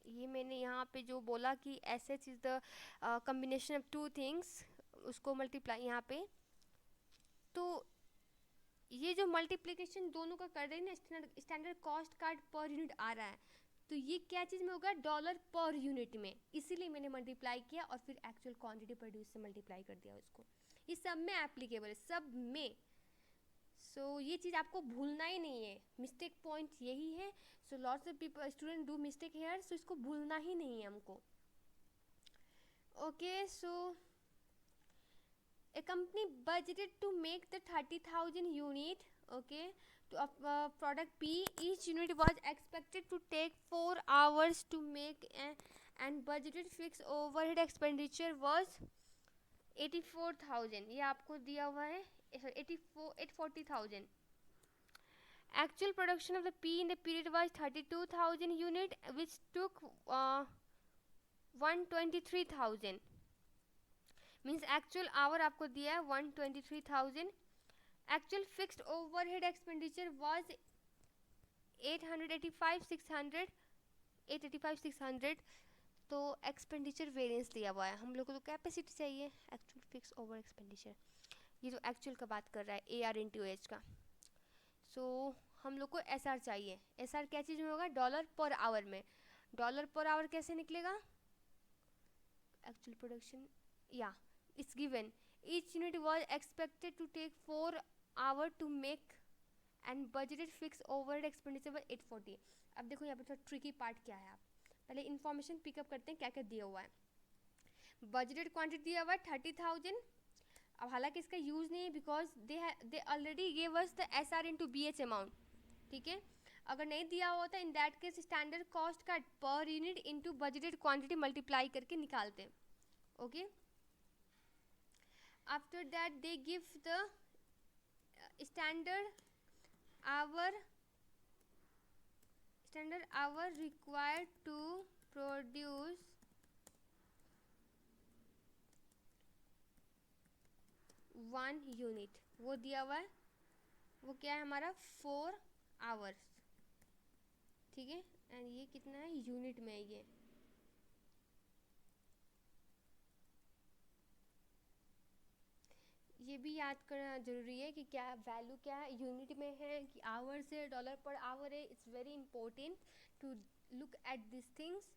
ये मैंने यहाँ पे जो बोला कि S H is the combination of two things, उसको मल्टीप्लाई यहाँ पे, तो ये जो मल्टीप्लिकेशन दोनों का कर रहे हैं ना, standard cost card per unit आ रहा है, तो ये क्या चीज़ में होगा, डॉलर पर यूनिट में, इसीलिए मैंने मल्टीप्लाई किया और फिर एक्चुअल क्वांटिटी प्रोड्यूस से मल्टीप्लाई कर दिया उसको। ये सब में एप्लीकेबल है, सब में। सो ये चीज़ आपको भूलना ही नहीं है, मिस्टेक पॉइंट यही है। So lots of people student do mistake here, so इसको भूलना ही नहीं है हमको, okay. So a company budgeted to make the 30,000 unit, okay, to product P. Each unit was expected to take 4 hours to make and budgeted fixed overhead expenditure was 84,000। ये आपको दिया हुआ है 840,000। Actual production of the P in the period was 32,000 unit which took 123,000। Means actual our आपको दिया है 123,000 Actual fixed overhead expenditure was 885 600 तो एक्सपेंडिचर वेरिएंस दिया हुआ है, हम लोग को तो कैपेसिटी चाहिए, एक्चुअल फिक्स ओवर एक्सपेंडिचर, ये तो एक्चुअल का बात कर रहा है ए आर इंटू एच का। सो हम लोग को एस आर चाहिए। एस आर क्या चीज़ में होगा, डॉलर पर आवर में। डॉलर पर आवर कैसे निकलेगा, एक्चुअल प्रोडक्शन, या it's given each unit was expected to take 4 hour to make and budgeted fix overhead expenditure 840। अब देखो यहाँ पर थोड़ा ट्रिकी पार्ट क्या है, आप पहले इन्फॉर्मेशन पिकअप करते हैं क्या क्या दिया हुआ है। बजटेड क्वांटिटी दिया हुआ है 30,000। अब हालांकि इसका यूज़ नहीं है because they already give us the S R into B H amount, ठीक है। अगर नहीं दिया होता in that case standard cost का per unit into budgeted quantity multiply करके निकालते हैं, okay. After that they give the standard hour required to produce 1 unit, वो दिया हुआ है, वो क्या है हमारा 4 आवर्स, ठीक है। एंड ये कितना है यूनिट में, ये भी याद करना ज़रूरी है कि क्या वैल्यू क्या है, यूनिट में है कि आवर्स है, डॉलर पर आवर है। It's very important to look at this things.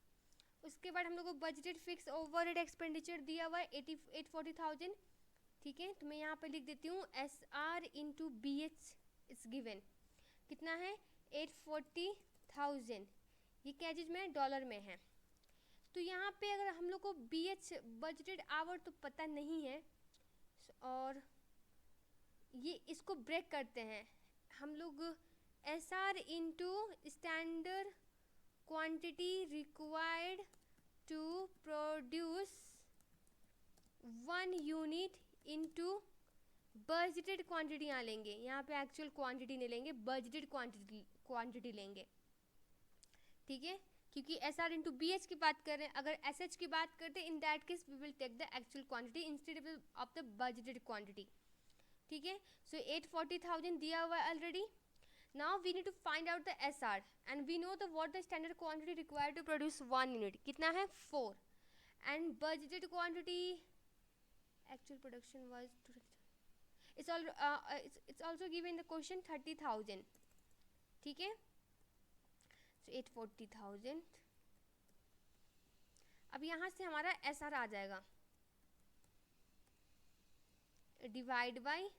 उसके बाद हम लोग को बजटेड फिक्स ओवरहेड एक्सपेंडिचर दिया हुआ है 840,000, ठीक है। तो मैं यहाँ पर लिख देती हूँ S R into B H it's given, कितना है 840,000, ये क्या चीज़ में है, डॉलर में है। तो यहाँ पे अगर हम लोग को बी एच बजटेड आवर तो पता नहीं है, और ये इसको ब्रेक करते हैं हम लोग, S R into standard quantity required to produce 1 unit into budgeted quantity यहाँ लेंगे, यहाँ पे एक्चुअल क्वांटिटी नहीं लेंगे, बजटेड क्वांटिटी लेंगे, ठीक है। क्योंकि S R into B H की बात कर रहे हैं, अगर एस एच की बात करते हैं in that case we will take the actual quantity instead of the budgeted quantity, ठीक है। सो 840,000 दिया हुआ है already. Now we need to find out the S R and we know the what the standard quantity required to produce 1 unit, कितना है 4, and budgeted quantity actual production was it's also given in the question 30,000, ठीक है। So 840,000, अब यहाँ से हमारा एस आर आ जाएगा डिवाइड बाई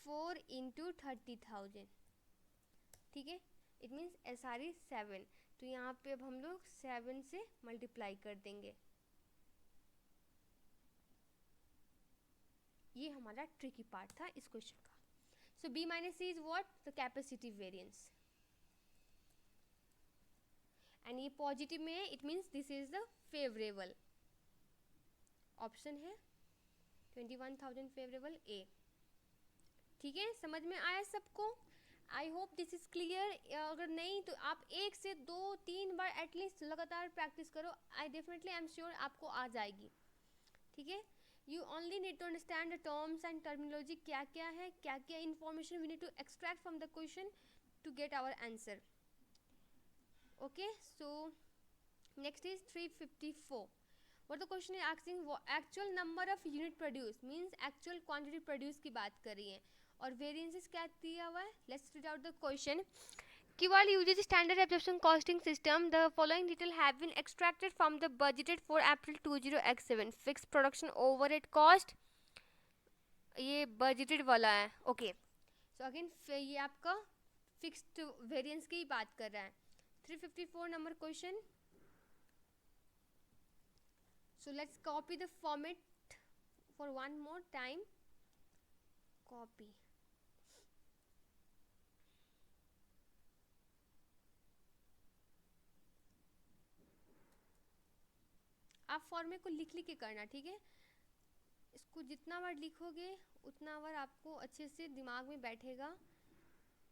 4 इंटू 30,000, ठीक है। It means S R is 7, तो यहाँ पे अब हम लोग 7 से मल्टीप्लाई कर देंगे। ये हमारा ट्रिकी पार्ट था इस क्वेश्चन का। So B minus C is what, the capacity variance, and ये पॉजिटिव में है, it means this is the favourable option है 21,000 फेवरेबल ए, ठीक है। समझ में आया सबको, I hope this is clear. अगर नहीं तो आप 1 से 2-3 बार एटलीस्ट लगातार प्रैक्टिस करो, I definitely I am sure आपको आ जाएगी, ठीक है। You only need to understand the terms and terminology, क्या क्या है, क्या क्या information we need to extract from the question to get our answer. Okay, so next is 354. What the question is asking, actual number of unit produced means actual quantity produced की बात कर रही है, और variances क्या दिया हुआ है, let's read out the question. QL uses standard absorption costing system. The following detail have been extracted from the budgeted for April 20x7 fixed production overhead cost. ये budgeted वाला है, okay. So again ये आपका fixed variance की बात कर रहा है। 354 number question. So let's copy the format for one more time. Copy. आप फॉर्मेट को लिख के करना, ठीक है। इसको जितना बार लिखोगे उतना बार आपको अच्छे से दिमाग में बैठेगा,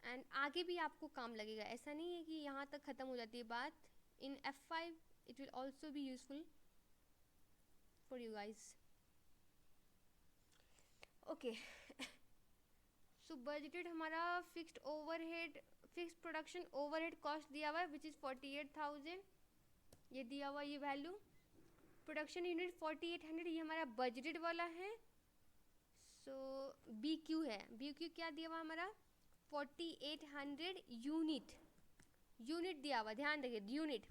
एंड आगे भी आपको काम लगेगा। ऐसा नहीं है कि यहाँ तक ख़त्म हो जाती है बात। In F5 it will also be useful for you guys, okay. Budgeted हमारा fixed overhead, fixed production overhead cost दिया हुआ है विच इज़ 48,000, ये दिया हुआ ये वैल्यू। प्रोडक्शन यूनिट 4800 ये हमारा बजटेड वाला है। सो बी क्यू है, बी क्यू क्या दिया हुआ हमारा 4800 यूनिट, यूनिट दिया हुआ, ध्यान रखिए unit.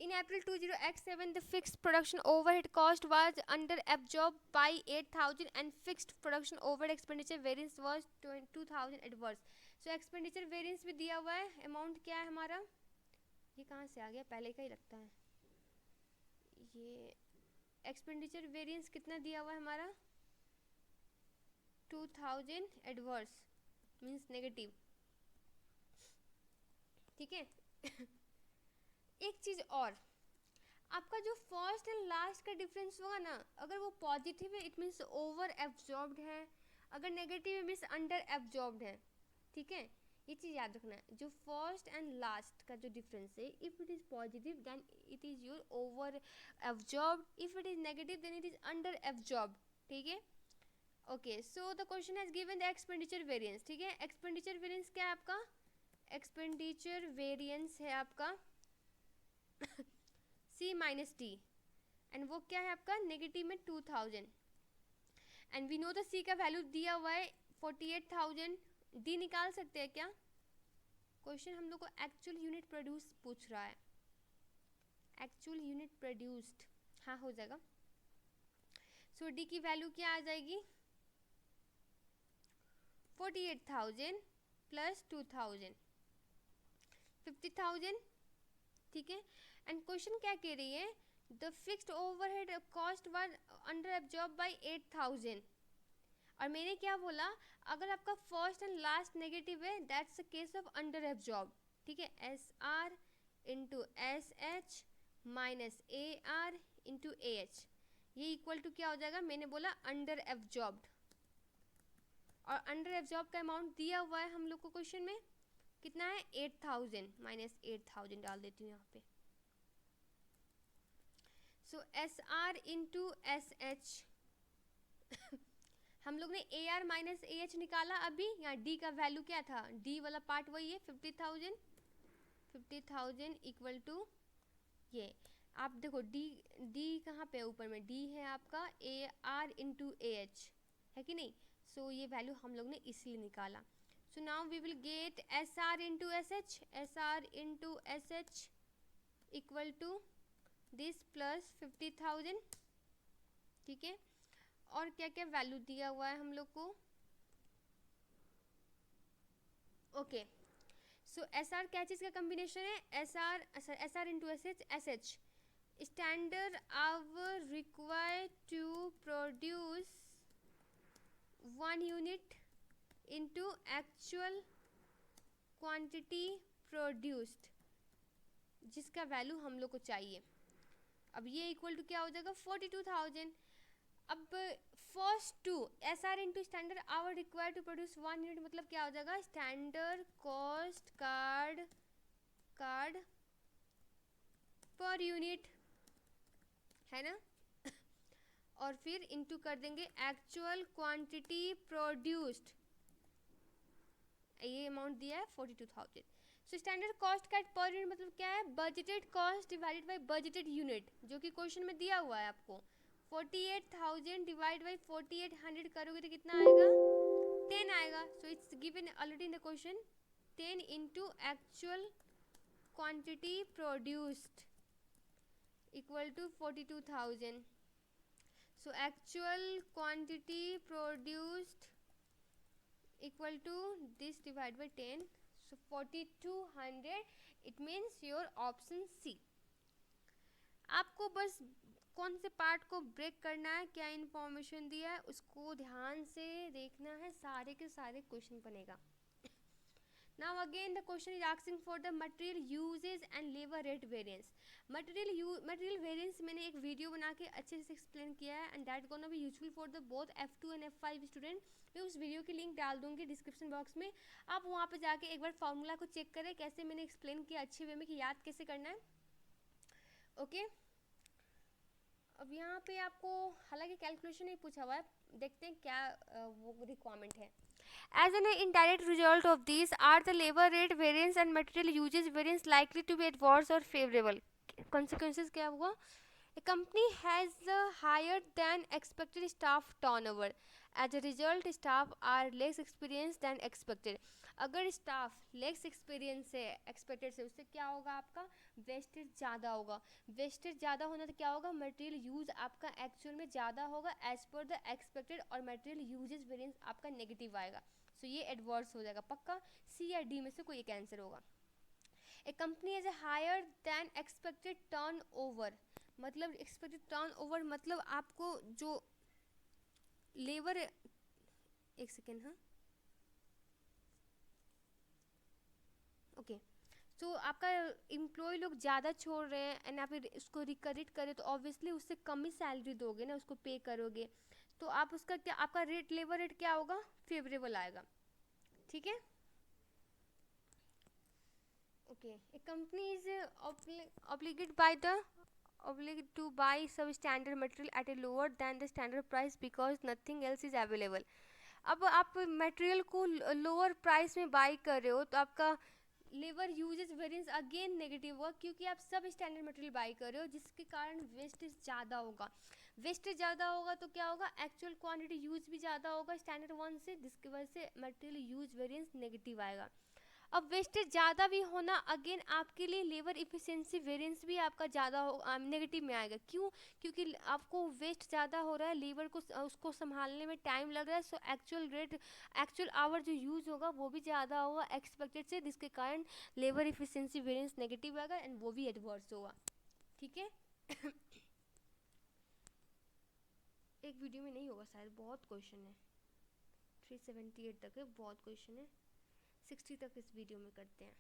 In April 20X7, the fixed production overhead cost was under absorbed by 8,000 and fixed production overhead expenditure variance was 2,000 adverse. So expenditure variance भी दिया हुआ है, amount क्या है हमारा, ये कहाँ से आ गया, पहले का ही लगता है। ये expenditure variance कितना दिया हुआ है हमारा 2,000 adverse means negative, ठीक है। एक चीज़ और, आपका जो फर्स्ट एंड लास्ट का डिफरेंस होगा ना, अगर वो पॉजिटिव है इट मीन्स ओवर एब्जॉर्ब्ड है, अगर नेगेटिव है मीन्स अंडर एब्जॉर्ब्ड है, ठीक है। ये चीज़ याद रखना है, जो फर्स्ट एंड लास्ट का जो डिफरेंस है, if it is positive then it is your over absorbed, if it is negative then it is under absorbed, ठीक है। Okay, so the question has given the expenditure variance, ठीक है। एक्सपेंडिचर वेरिएंस क्या है आपका, एक्सपेंडिचर वेरिएंस है आपका C माइनस डी, एंड वो क्या है आपका नेगेटिव में 2000, and we know the C का वैल्यू दिया हुआ है 48,000, डी निकाल सकते हैं क्या, क्वेश्चन हम लोग को एक्चुअल यूनिट प्रोड्यूस पूछ रहा है, एक्चुअल यूनिट प्रोड्यूस्ड, हाँ हो जाएगा। सो डी की वैल्यू क्या आ जाएगी 48,000 प्लस 2000 50,000, ठीक है। एंड क्वेश्चन क्या कह रही है, the fixed overhead cost was under absorb by 8,000, और मैंने क्या बोला, अगर आपका फर्स्ट एंड लास्ट नेगेटिव है that's the case of under absorb, ठीक है। S R into S H minus A R into A H, ये इक्वल टू क्या हो जाएगा, मैंने बोला अंडर एब्जॉर्ब्ड, और अंडर एब्जॉर्ब का अमाउंट दिया हुआ है हम लोग को क्वेश्चन में कितना है 8,000 माइनस 8,000 डाल देती हूँ यहाँ पे। So S R into S H हम लोग ने A R minus A H निकाला अभी, यहाँ डी का वैल्यू क्या था, डी वाला पार्ट वही है 50,000, 50,000 इक्वल टू ये, आप देखो डी कहाँ पे ऊपर में, डी है आपका ए आर इंटू ए एच, है कि नहीं। सो ये वैल्यू हम लोग ने इसलिए निकाला। So now we will get S R into S H, S R into S H equal to this plus 50,000, ठीक है। और क्या क्या वैल्यू दिया हुआ है हम लोग को, ओके। सो एस आर क्या चीज़ का कम्बिनेशन है, S R into S H, standard hour required to produce 1 unit into actual quantity produced, जिसका वैल्यू हम लोग को चाहिए। अब ये इक्वल टू क्या हो जाएगा 42,000। अब first two S R into standard hour required to produce 1 unit, मतलब क्या हो जाएगा standard cost card per unit, है ना और फिर इंटू कर देंगे एक्चुअल क्वांटिटी प्रोड्यूस्ड, ये अमाउंट दिया है 42,000। So standard cost card per unit मतलब क्या है, budgeted cost divided by budgeted unit, जो कि क्वेश्चन में दिया हुआ है आपको। 48,000 डिवाइड बाई 4800 करोगे तो कितना आएगा 10 आएगा। So it's given already in the question 10 into actual quantity produced equal to 42,000। So actual quantity produced equal to this divided by 10, so 4200, it means your option C। आपको बस कौन से पार्ट को ब्रेक करना है, क्या इन्फॉर्मेशन दिया है उसको ध्यान से देखना है, सारे के सारे क्वेश्चन बनेगा। Now again the question is asking for the material uses and labor rate variance। material variance मैंने एक वीडियो बना के अच्छे से एक्सप्लेन किया है, and that gonna be useful for the both F2 and F5 student. मैं उस वीडियो की लिंक डाल दूंगी डिस्क्रिप्शन बॉक्स में, आप वहाँ पे जाके एक बार फार्मूला को चेक करें कैसे मैंने एक्सप्लेन किया अच्छे वे में कि याद कैसे करना है, ओके। अब यहाँ पे आपको हालांकि कैलकुलेशन नहीं पूछा हुआ है, देखते हैं क्या वो रिक्वायरमेंट है। As an indirect result of these, are the labor rate variance and material usage variance likely to be adverse or favorable? Consequences क्या हुआ? A company has a higher than expected staff turnover. As a result, staff are less experienced than expected. अगर स्टाफ लेस एक्सपीरियंस है एक्सपेक्टेड से, उससे क्या होगा? आपका वेस्टेज ज़्यादा होगा. वेस्टेज ज़्यादा होना तो क्या होगा? मटेरियल यूज आपका एक्चुअल में ज़्यादा होगा एज पर द एक्सपेक्टेड, और मटेरियल यूजेज वेरिएंस आपका नेगेटिव आएगा. सो ये एडवर्स हो जाएगा पक्का. सी या डी में से कोई एक आंसर होगा. A company has a higher than expected turnover, मतलब एक्सपेक्टेड टर्न ओवर मतलब आपको जो लेबर, एक सेकेंड, हाँ ओके. सो आपका एम्प्लॉय लोग ज़्यादा छोड़ रहे हैं एंड आप उसको रिकरेक्ट करें तो ऑब्वियसली उससे कम ही सैलरी दोगे ना, उसको पे करोगे. तो आप उसका क्या, आपका रेट, लेबर रेट क्या होगा? फेवरेबल आएगा. ठीक है. Okay. A company is obliged by the obliged to buy substandard material at a lower than the standard price because nothing else is available. अब आप मटेरियल को लोअर प्राइस में बाई कर रहे हो तो आपका labour usage variance again negative होगा, क्योंकि आप सब स्टैंडर्ड मटेरियल बाई कर रहे हो, जिसके कारण वेस्टेज ज़्यादा होगा. वेस्टेज ज़्यादा होगा तो क्या होगा? एक्चुअल क्वांटिटी यूज भी ज़्यादा होगा स्टैंडर्ड वन से, जिसकी वजह से मटेरियल यूज वेरिएंस नेगेटिव आएगा. अब वेस्टेज ज़्यादा भी होना अगेन आपके लिए लेबर इफिशिएंसी वेरिएंस भी आपका ज़्यादा नेगेटिव में आएगा. क्यों? क्योंकि आपको वेस्ट ज़्यादा हो रहा है, लेबर को उसको संभालने में टाइम लग रहा है. So actual rate, actual our जो यूज़ होगा वो भी ज़्यादा होगा एक्सपेक्टेड से, जिसके कारण लेबर इफिशिएंसी वेरिएंस नेगेटिव आएगा एंड वो भी एडवर्स होगा. ठीक है. एक वीडियो में नहीं होगा शायद, बहुत क्वेश्चन है. 378 तक है, बहुत क्वेश्चन है. 60 तक इस वीडियो में करते हैं.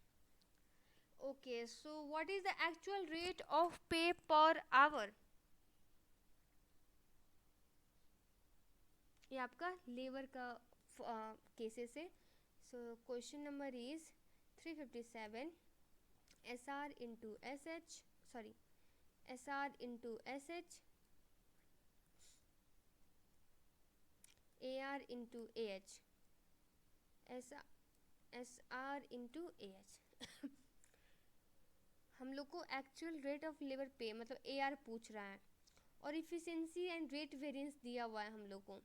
Okay. So what is the actual rate of पे पर आवर? ये आपका लेबर का केसेस है. सो question number is 357. S R into S H, sorry, S R into S H, A R into A H, S R into A H. हम लोग को एक्चुअल रेट ऑफ लेबर पे मतलब ए आर पूछ रहा है, और इफिशिएंसी एंड रेट वेरिएंस दिया हुआ है हम लोग को.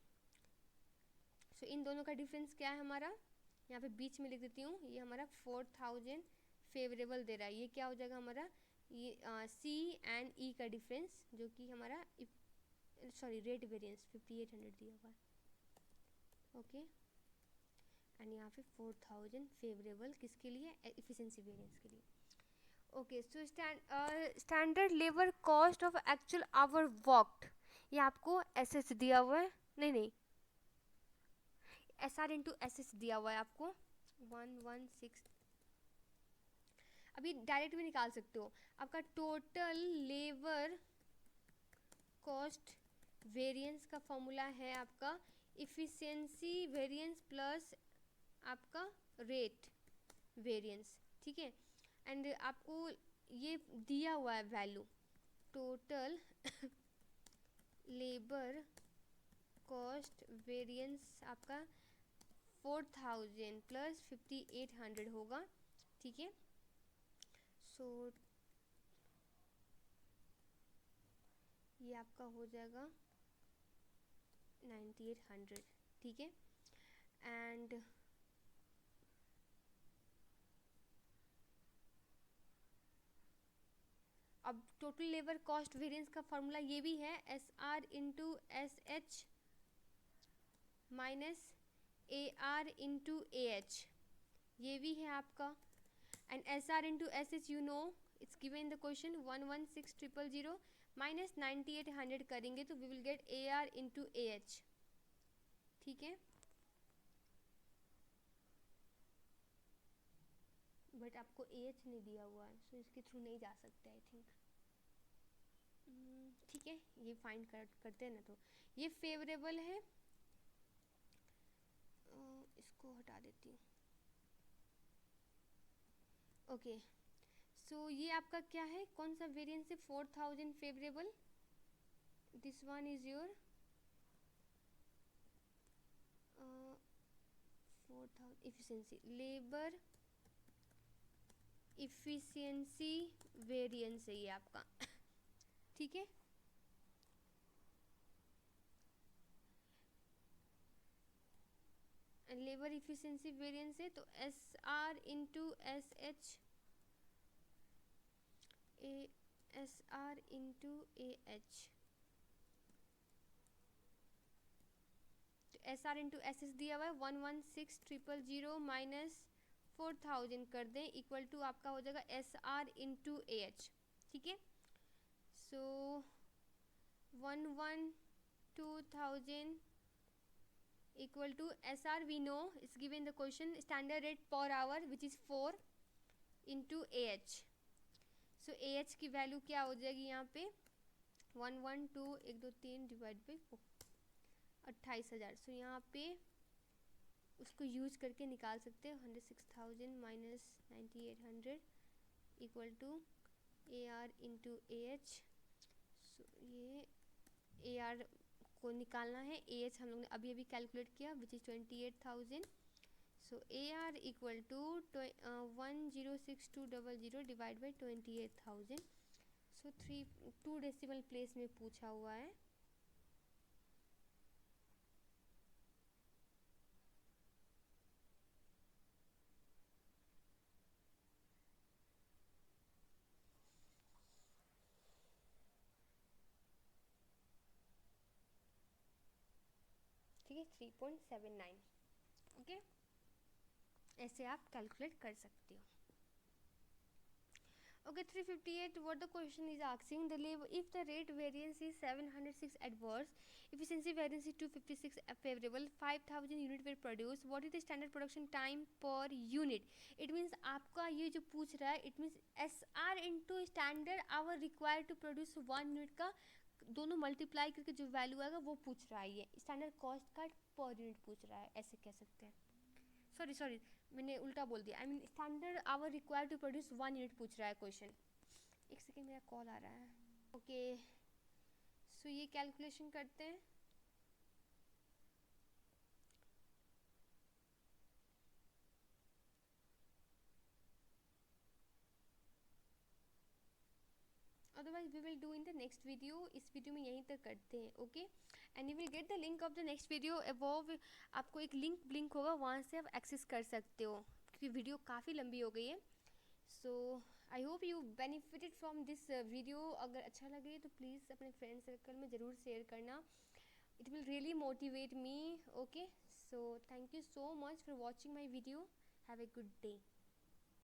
सो इन दोनों का डिफरेंस क्या है हमारा? यहाँ पे बीच में लिख देती हूँ. ये हमारा 4000 फेवरेबल दे रहा है. ये क्या हो जाएगा हमारा? ये सी एंड ई का डिफरेंस, जो कि हमारा सॉरी रेट वेरिएंस 5800 दिया हुआ है. ओके. एंड यहाँ पे 4000 फेवरेबल किसके लिए? इफिशिएंसी वेरिएंस के लिए. Okay. So standard labour cost of actual hour worked, ये आपको एस एस दिया हुआ है. नहीं, S R into S S दिया हुआ है आपको 116. अभी डायरेक्ट भी निकाल सकते हो. आपका टोटल लेबर कॉस्ट वेरिएंस का फॉर्मूला है आपका इफिशिएंसी वेरिएंस प्लस आपका रेट वेरिएंस. ठीक है. एंड आपको ये दिया हुआ है value, total labour cost variance आपका 4000 प्लस 5800 होगा. ठीक है. सो ये आपका हो जाएगा 9800. ठीक है. एंड अब टोटल लेबर कॉस्ट वेरिएंस का फॉर्मूला ये भी है, S R into S H minus A R into A H, ये भी है आपका. And S R into S H you know it's given in the question 116000 minus 9800 करेंगे तो we will get A R into A H. ठीक है. बट आपको ए एच नहीं दिया हुआ है, सो इसके थ्रू नहीं जा सकते आई थिंक. ठीक है. ये फाइंड करते हैं ना. तो ये फेवरेबल है, इसको हटा देती हूँ. ओके. सो ये आपका क्या है? कौन सा वेरिएंस है? 4000 favourable. This one is your efficiency, labour efficiency variance है ये आपका ठीक है। लेबर इफिशियंसी वेरिएंस है तो S R into S H A S R into A H, S R into S H दिया हुआ है 116,000 माइनस 4000 कर दें इक्वल टू आपका हो जाएगा S R into A H, ठीक है। सो 112,000 equal to SR we know is given the question standard rate per hour which is 4 into AH. So AH की वैल्यू क्या हो जाएगी यहाँ पे 112,123 डिवाइड बाई 28,000। सो यहाँ पे उसको यूज करके निकाल सकते हैं 106,000 minus 9800 equal to AR into AH। So ये AR को निकालना है, AH हम लोग ने अभी अभी कैलकुलेट किया which is 28,000। So AR equal to 106,200 divide by 28,000। So 2 decimal place में पूछा हुआ है। ठीक है 3.79 ओके, ऐसे आप कैलकुलेट कर सकते हो। Okay, 358 what the question is asking, the labor if the rate variance is 706 adverse, efficiency variance is 256 favorable, 5000 unit were produced, what is the standard production time per unit? It means आपका ये जो पूछ रहा है it means SR into standard hour required to produce 1 unit का दोनों मल्टीप्लाई करके जो वैल्यू आएगा वो पूछ रहा है, ये स्टैंडर्ड कॉस्ट का पर यूनिट पूछ रहा है, ऐसे कह सकते हैं। सॉरी मैंने उल्टा बोल दिया, I mean standard hour required to produce 1 unit पूछ रहा है क्वेश्चन। एक सेकेंड मेरा कॉल आ रहा है। ओके सो ये कैलकुलेशन करते हैं। Otherwise we will do in the next video, इस वीडियो में यहीं तक करते हैं okay. And you will get the link of the next video above, आपको एक लिंक होगा वहाँ से आप एक्सेस कर सकते हो क्योंकि वीडियो काफ़ी लंबी हो गई है। So I hope you benefited from this video. अगर अच्छा लगे तो प्लीज़ अपने फ्रेंड सर्कल में ज़रूर शेयर करना, it will really motivate me okay. So thank you so much for watching my video, have a good day.